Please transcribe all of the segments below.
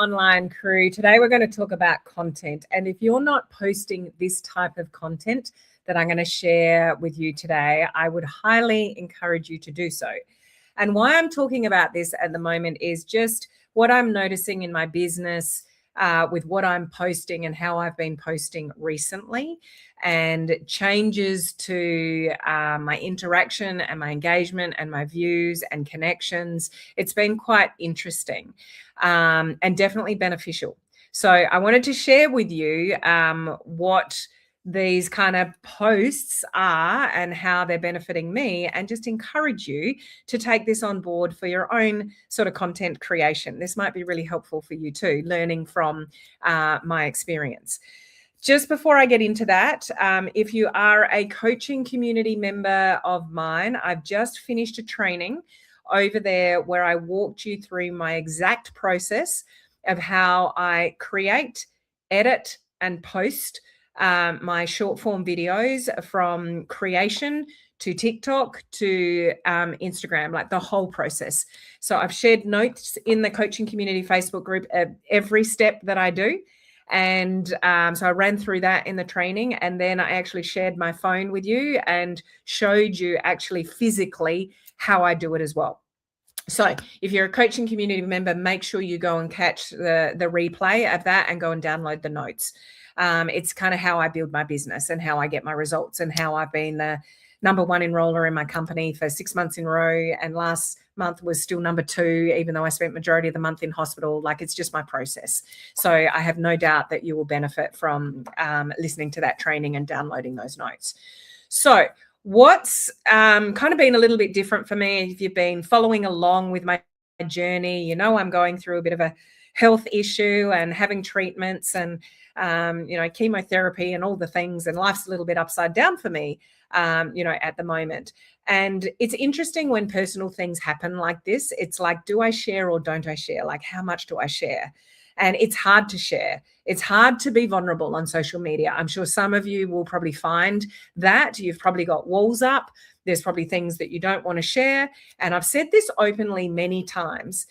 online crew. Today we're going to talk about content. And if you're not posting this type of content that I'm going to share with you today, I would highly encourage you to do so. And why I'm talking about this at the moment is just what I'm noticing in my business with what I'm posting and how I've been posting recently, and changes to my interaction and my engagement and my views and connections. It's been quite interesting and definitely beneficial. So I wanted to share with you what these kind of posts are and how they're benefiting me, and just encourage you to take this on board for your own sort of content creation. This might be really helpful for you too, learning from my experience. Just before I get into that, if you are a coaching community member of mine, I've just finished a training over there where I walked you through my exact process of how I create, edit, and post my short form videos, from creation to TikTok to Instagram, like the whole process. So I've shared notes in the coaching community Facebook group of every step that I do. And so I ran through that in the training, and then I actually shared my phone with you and showed you actually physically how I do it as well. So if you're a coaching community member, make sure you go and catch the replay of that and go and download the notes. It's kind of how I build my business and how I get my results, and how I've been the number one enroller in my company for 6 months in a row. And last month was still number 2, even though I spent majority of the month in hospital. Like, it's just my process. So I have no doubt that you will benefit from listening to that training and downloading those notes. So what's kind of been a little bit different for me, if you've been following along with my journey, you know I'm going through a bit of a health issue and having treatments and chemotherapy and all the things, and life's a little bit upside down for me at the moment. And it's interesting when personal things happen like this. It's like, do I share or don't I share? Like, how much do I share? And it's hard to share. It's hard to be vulnerable on social media. I'm sure some of you will probably find that you've probably got walls up. There's probably things that you don't want to share. And I've said this openly many times.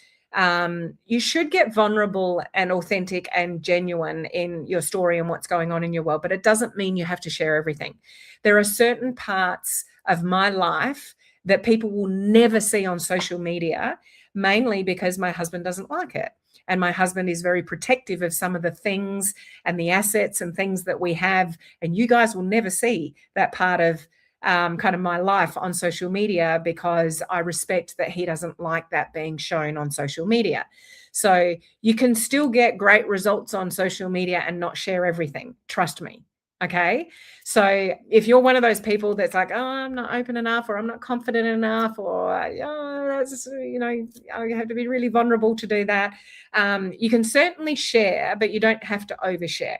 You should get vulnerable and authentic and genuine in your story and what's going on in your world, but it doesn't mean you have to share everything. There are certain parts of my life that people will never see on social media, mainly because my husband doesn't like it. And my husband is very protective of some of the things and the assets and things that we have. And you guys will never see that part of kind of my life on social media, because I respect that he doesn't like that being shown on social media. So you can still get great results on social media and not share everything. Trust me. Okay. So if you're one of those people that's like, oh, I'm not open enough, or I'm not confident enough, or, that's, I have to be really vulnerable to do that. You can certainly share, but you don't have to overshare.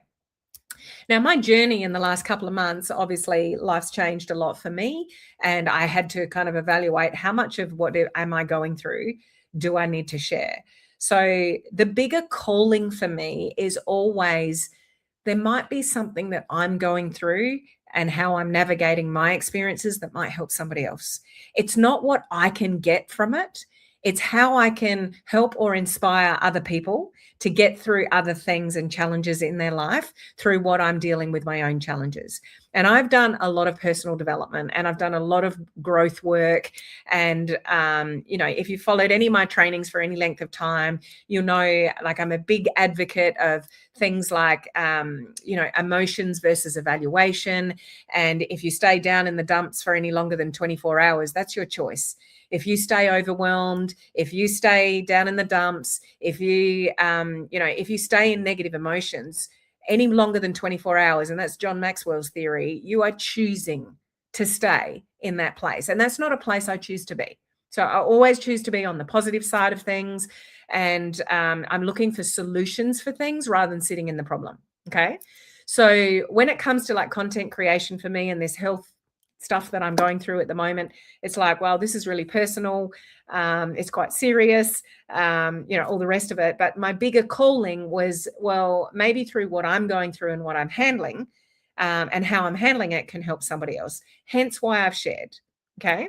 Now, my journey in the last couple of months, obviously life's changed a lot for me, and I had to kind of evaluate how much of what am I going through do I need to share. So the bigger calling for me is always, there might be something that I'm going through and how I'm navigating my experiences that might help somebody else. It's not what I can get from it. It's how I can help or inspire other people to get through other things and challenges in their life through what I'm dealing with, my own challenges. And I've done a lot of personal development, and I've done a lot of growth work. And, if you followed any of my trainings for any length of time, you'll know, like, I'm a big advocate of things like, emotions versus evaluation. And if you stay down in the dumps for any longer than 24 hours, that's your choice. If you stay overwhelmed, if you stay down in the dumps, if you, if you stay in negative emotions any longer than 24 hours, and that's John Maxwell's theory, you are choosing to stay in that place. And that's not a place I choose to be. So I always choose to be on the positive side of things. And I'm looking for solutions for things rather than sitting in the problem. Okay. So when it comes to like content creation for me and this health stuff that I'm going through at the moment, it's like, well, this is really personal. It's quite serious, all the rest of it. But my bigger calling was, well, maybe through what I'm going through and what I'm handling and how I'm handling it can help somebody else. Hence why I've shared. Okay.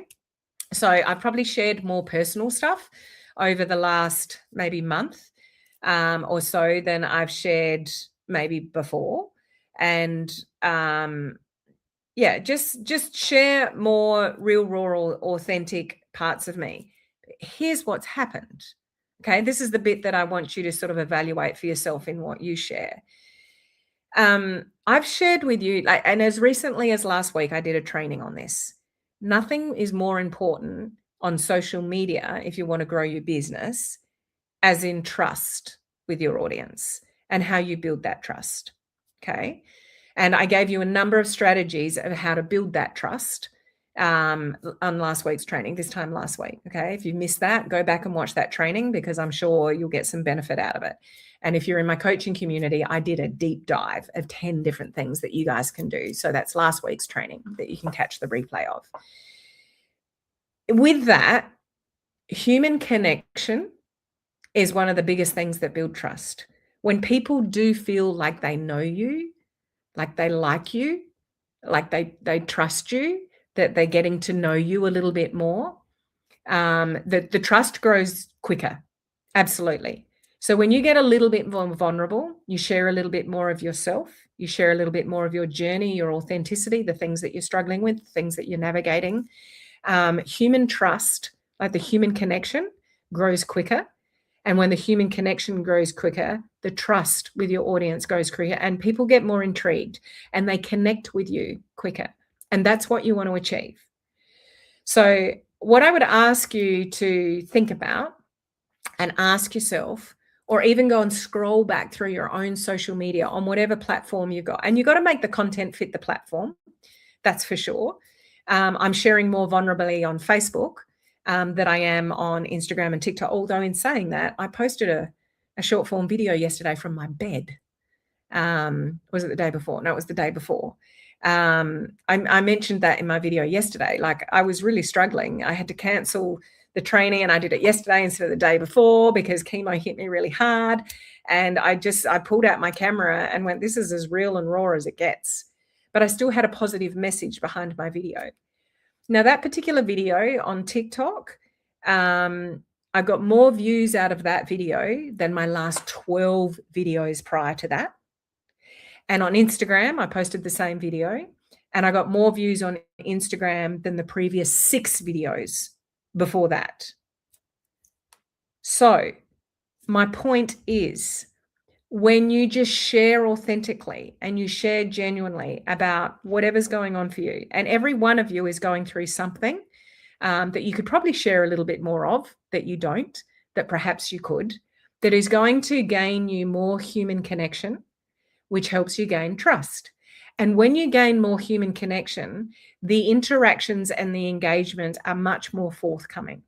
So I've probably shared more personal stuff over the last maybe month. or so than I've shared maybe before. And just share more real, raw, authentic parts of me. Here's what's happened. Okay, this is the bit that I want you to sort of evaluate for yourself in what you share. I've shared with you, and as recently as last week, I did a training on this. Nothing is more important on social media if you want to grow your business, as in trust with your audience and how you build that trust. Okay. And I gave you a number of strategies of how to build that trust on last week's training, this time last week. Okay. If you missed that, go back and watch that training, because I'm sure you'll get some benefit out of it. And if you're in my coaching community, I did a deep dive of 10 different things that you guys can do. So that's last week's training that you can catch the replay of. With that, human connection is one of the biggest things that build trust. When people do feel like they know you, like they like you, like they trust you, that they're getting to know you a little bit more, the trust grows quicker. Absolutely. So when you get a little bit more vulnerable, you share a little bit more of yourself, you share a little bit more of your journey, your authenticity, the things that you're struggling with, things that you're navigating. Human trust, like the human connection, grows quicker. And when the human connection grows quicker, the trust with your audience goes quicker, and people get more intrigued and they connect with you quicker. And that's what you want to achieve. So what I would ask you to think about and ask yourself, or even go and scroll back through your own social media on whatever platform you've got. And you've got to make the content fit the platform. That's for sure. I'm sharing more vulnerably on Facebook that I am on Instagram and TikTok. Although in saying that, I posted a short form video yesterday from my bed. Was it the day before? No, it was the day before. I mentioned that in my video yesterday. Like, I was really struggling. I had to cancel the training, and I did it yesterday instead of the day before because chemo hit me really hard. And I pulled out my camera and went, this is as real and raw as it gets. But I still had a positive message behind my video. Now, that particular video on TikTok, I got more views out of that video than my last 12 videos prior to that. And on Instagram, I posted the same video, and I got more views on Instagram than the previous 6 videos before that. So my point is, when you just share authentically and you share genuinely about whatever's going on for you, and every one of you is going through something that you could probably share a little bit more of, that you don't, that perhaps you could, that is going to gain you more human connection, which helps you gain trust. And when you gain more human connection, the interactions and the engagement are much more forthcoming.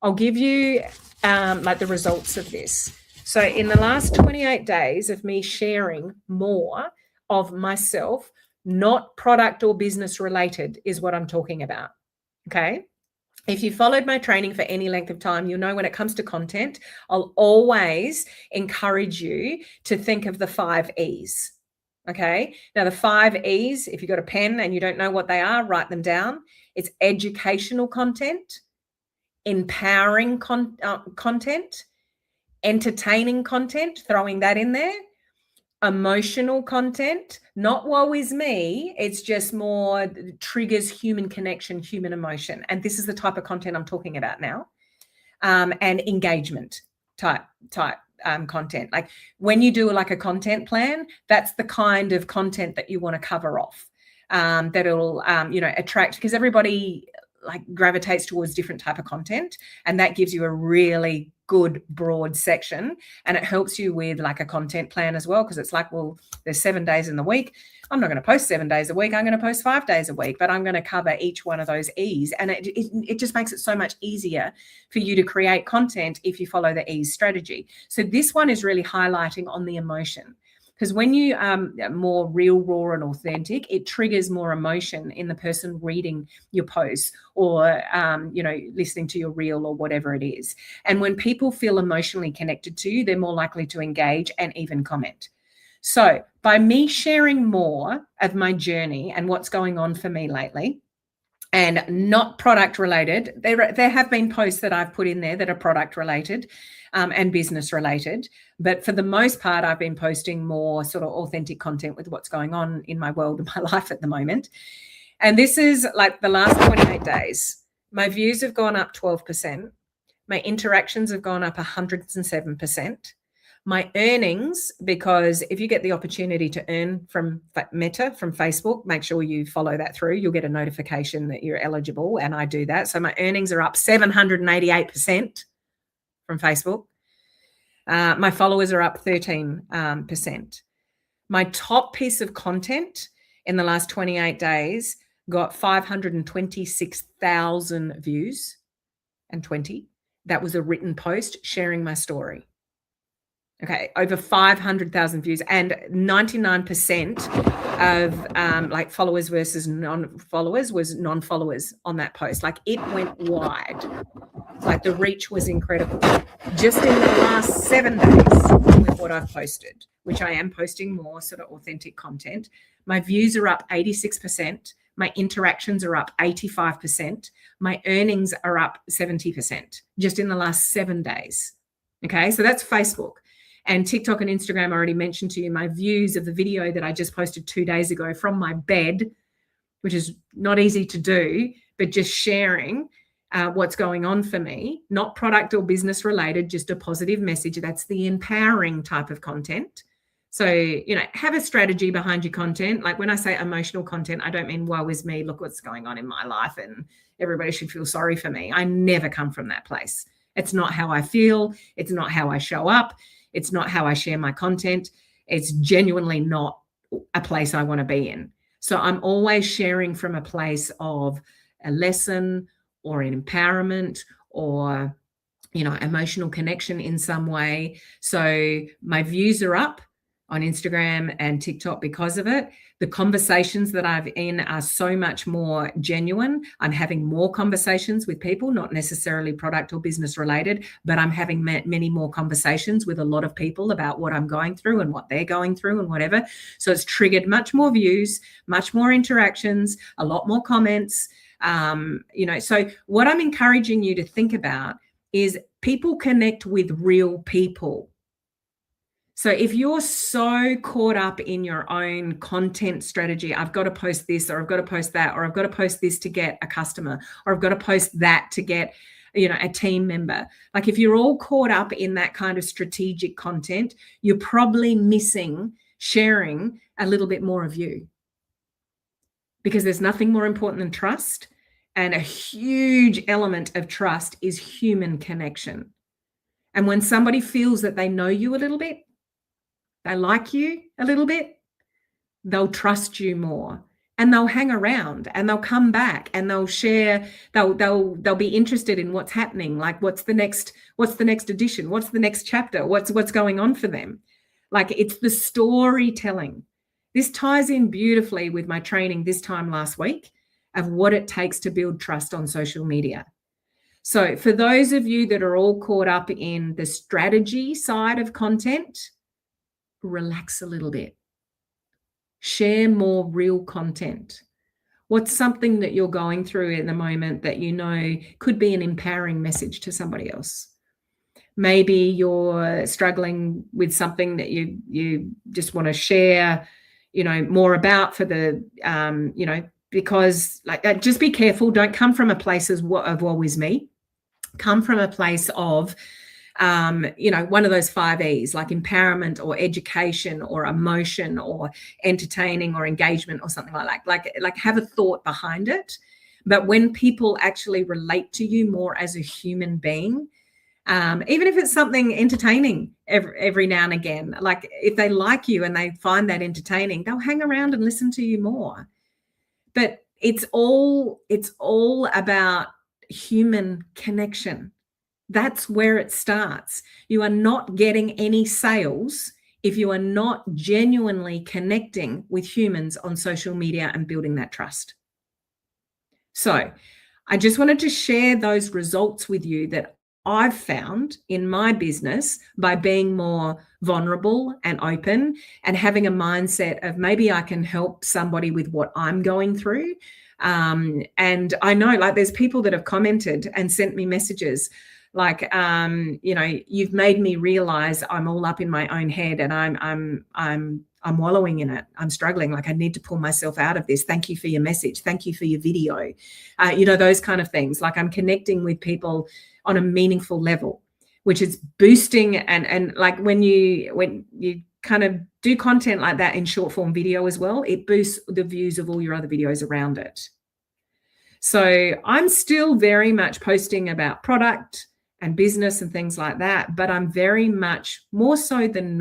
I'll give you like the results of this. So in the last 28 days of me sharing more of myself, not product or business related, is what I'm talking about. Okay. If you followed my training for any length of time, you'll know when it comes to content, I'll always encourage you to think of the 5 E's. Okay. Now, the 5 E's, if you've got a pen and you don't know what they are, write them down. It's educational content, empowering content, entertaining content, throwing that in there, emotional content, not woe is me, it's just more triggers human connection, human emotion. And this is the type of content I'm talking about now. And engagement type content. Like when you do like a content plan, that's the kind of content that you want to cover off. That'll attract, because everybody like gravitates towards different type of content, and that gives you a really good broad section, and it helps you with like a content plan as well, because it's like, well, there's 7 days in the week. I'm not going to post 7 days a week. I'm going to post 5 days a week, but I'm going to cover each one of those E's, and it just makes it so much easier for you to create content if you follow the E's strategy. So this one is really highlighting on the emotion. Because when you are more real, raw, and authentic, it triggers more emotion in the person reading your posts or, listening to your reel or whatever it is. And when people feel emotionally connected to you, they're more likely to engage and even comment. So by me sharing more of my journey and what's going on for me lately, and not product related, there have been posts that I've put in there that are product related, and business related. But for the most part, I've been posting more sort of authentic content with what's going on in my world and my life at the moment. And this is like the last 28 days. My views have gone up 12%. My interactions have gone up 107%. My earnings, because if you get the opportunity to earn from Meta, from Facebook, make sure you follow that through. You'll get a notification that you're eligible, and I do that. So my earnings are up 788% from Facebook. My followers are up 13%. My top piece of content in the last 28 days got 526,000 views and 20. That was a written post sharing my story. Okay, over 500,000 views, and 99% of like followers versus non-followers was non-followers on that post. Like, it went wide. Like, the reach was incredible. Just in the last 7 days with what I've posted, which I am posting more sort of authentic content, my views are up 86%. My interactions are up 85%. My earnings are up 70% just in the last 7 days. Okay, so that's Facebook. And TikTok and Instagram, I already mentioned to you my views of the video that I just posted 2 days ago from my bed, which is not easy to do, but just sharing what's going on for me, not product or business related, just a positive message. That's the empowering type of content. So, you know, have a strategy behind your content. Like, when I say emotional content, I don't mean woe is me, look what's going on in my life and everybody should feel sorry for me. I never come from that place. It's not how I feel. It's not how I show up. It's not how I share my content. It's genuinely not a place I want to be in. So I'm always sharing from a place of a lesson or an empowerment or, you know, emotional connection in some way. So my views are up on Instagram and TikTok because of it. The conversations that I've in are so much more genuine. I'm having more conversations with people, not necessarily product or business related, but I'm having many more conversations with a lot of people about what I'm going through and what they're going through and whatever. So it's triggered much more views, much more interactions, a lot more comments. You know, so what I'm encouraging you to think about is people connect with real people. So if you're so caught up in your own content strategy, I've got to post this, or I've got to post that, or I've got to post this to get a customer, or I've got to post that to get, you know, a team member. Like, if you're all caught up in that kind of strategic content, you're probably missing sharing a little bit more of you, because there's nothing more important than trust. And a huge element of trust is human connection. And when somebody feels that they know you a little bit, they like you a little bit, they'll trust you more, and they'll hang around, and they'll come back, and they'll share, they'll be interested in what's happening. Like, what's the next edition? What's the next chapter? What's going on for them? Like, it's the storytelling. This ties in beautifully with my training this time last week of what it takes to build trust on social media. So for those of you that are all caught up in the strategy side of content, relax a little bit. Share more real content. What's something that you're going through in the moment that you know could be an empowering message to somebody else? Maybe you're struggling with something that you just want to share, you know, more about for the, you know, because like, just be careful. Don't come from a place of woe is me. Come from a place of, you know, one of those 5 E's, like empowerment or education or emotion or entertaining or engagement or something like that. Like have a thought behind it. But when people actually relate to you more as a human being, even if it's something entertaining every now and again, like if they like you and they find that entertaining, they'll hang around and listen to you more. But it's all about human connection. That's where it starts. You are not getting any sales if you are not genuinely connecting with humans on social media and building that trust. So I just wanted to share those results with you that I've found in my business by being more vulnerable and open and having a mindset of maybe I can help somebody with what I'm going through. And I know, like, there's people that have commented and sent me messages Like, you've made me realize I'm all up in my own head and I'm wallowing in it. I'm struggling. Like, I need to pull myself out of this. Thank you for your message. Thank you for your video. Those kind of things. Like, I'm connecting with people on a meaningful level, which is boosting. And like when you kind of do content like that in short form video as well, it boosts the views of all your other videos around it. So I'm still very much posting about product and business and things like that, but I'm very much more so than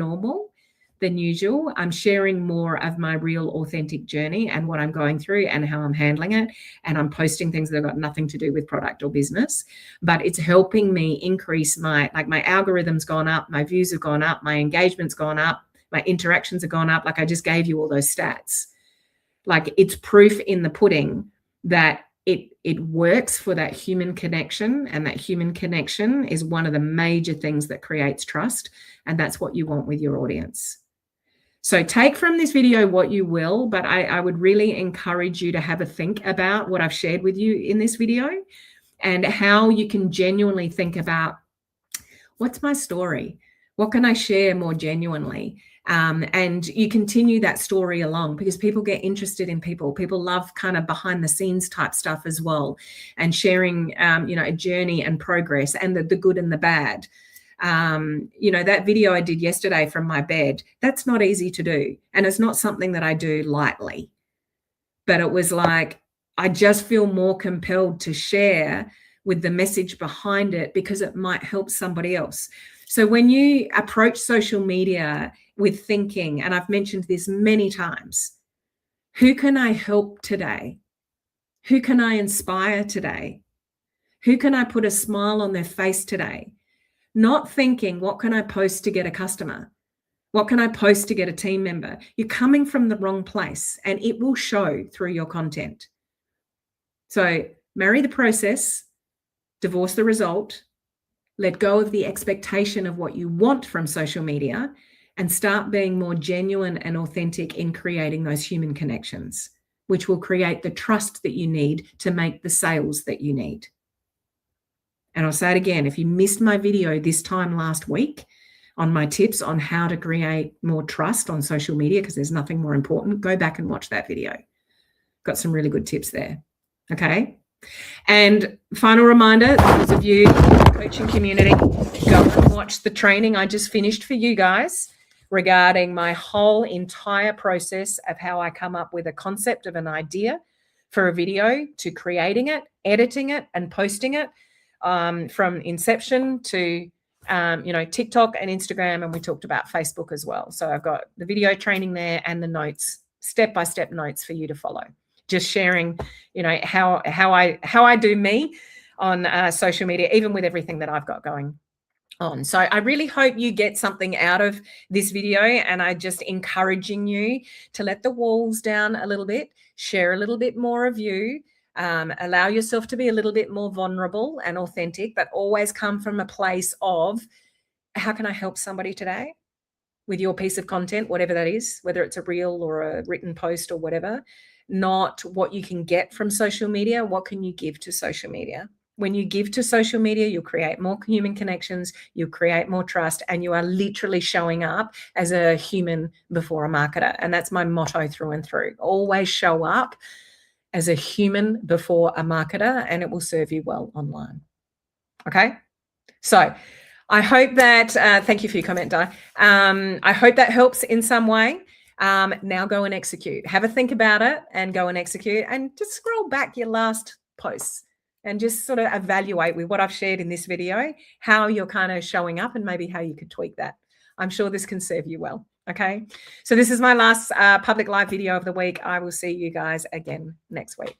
usual. I'm sharing more of my real authentic journey and what I'm going through and how I'm handling it. And I'm posting things that have got nothing to do with product or business, but it's helping me increase my algorithm's gone up, my views have gone up, my engagement's gone up, my interactions have gone up. Like, I just gave you all those stats. Like, it's proof in the pudding that it works for that human connection, and that human connection is one of the major things that creates trust, and that's what you want with your audience. So take from this video what you will, but I would really encourage you to have a think about what I've shared with you in this video and how you can genuinely think about, what's my story? What can I share more genuinely? And you continue that story along, because people get interested in people. People love kind of behind the scenes type stuff as well, and sharing, a journey and progress and the good and the bad. That video I did yesterday from my bed, that's not easy to do. And it's not something that I do lightly, but it was like, I just feel more compelled to share with the message behind it, because it might help somebody else. So when you approach social media with thinking, and I've mentioned this many times, who can I help today? Who can I inspire today? Who can I put a smile on their face today? Not thinking, what can I post to get a customer? What can I post to get a team member? You're coming from the wrong place, and it will show through your content. So marry the process, divorce the result, let go of the expectation of what you want from social media, and start being more genuine and authentic in creating those human connections, which will create the trust that you need to make the sales that you need. And I'll say it again, if you missed my video this time last week on my tips on how to create more trust on social media, because there's nothing more important, go back and watch that video. Got some really good tips there. Okay. And final reminder, those of you in the coaching community, go and watch the training I just finished for you guys regarding my whole entire process of how I come up with a concept of an idea for a video, to creating it, editing it, and posting it, from inception to TikTok and Instagram, and we talked about Facebook as well. So I've got the video training there and the notes, step-by-step notes for you to follow. Just sharing, how I do me on social media, even with everything that I've got going on. So I really hope you get something out of this video, and I just encouraging you to let the walls down a little bit, share a little bit more of you, allow yourself to be a little bit more vulnerable and authentic, but always come from a place of, how can I help somebody today with your piece of content, whatever that is, whether it's a reel or a written post or whatever. Not what you can get from social media. What can you give to social media? When you give to social media, you'll create more human connections, you'll create more trust, and you are literally showing up as a human before a marketer. And that's my motto through and through. Always show up as a human before a marketer, and it will serve you well online. Okay? So I hope that, thank you for your comment, Di. I hope that helps in some way. Now go and execute. Have a think about it and go and execute, and just scroll back your last posts and just sort of evaluate with what I've shared in this video, how you're kind of showing up and maybe how you could tweak that. I'm sure this can serve you well. Okay. So this is my last public live video of the week. I will see you guys again next week.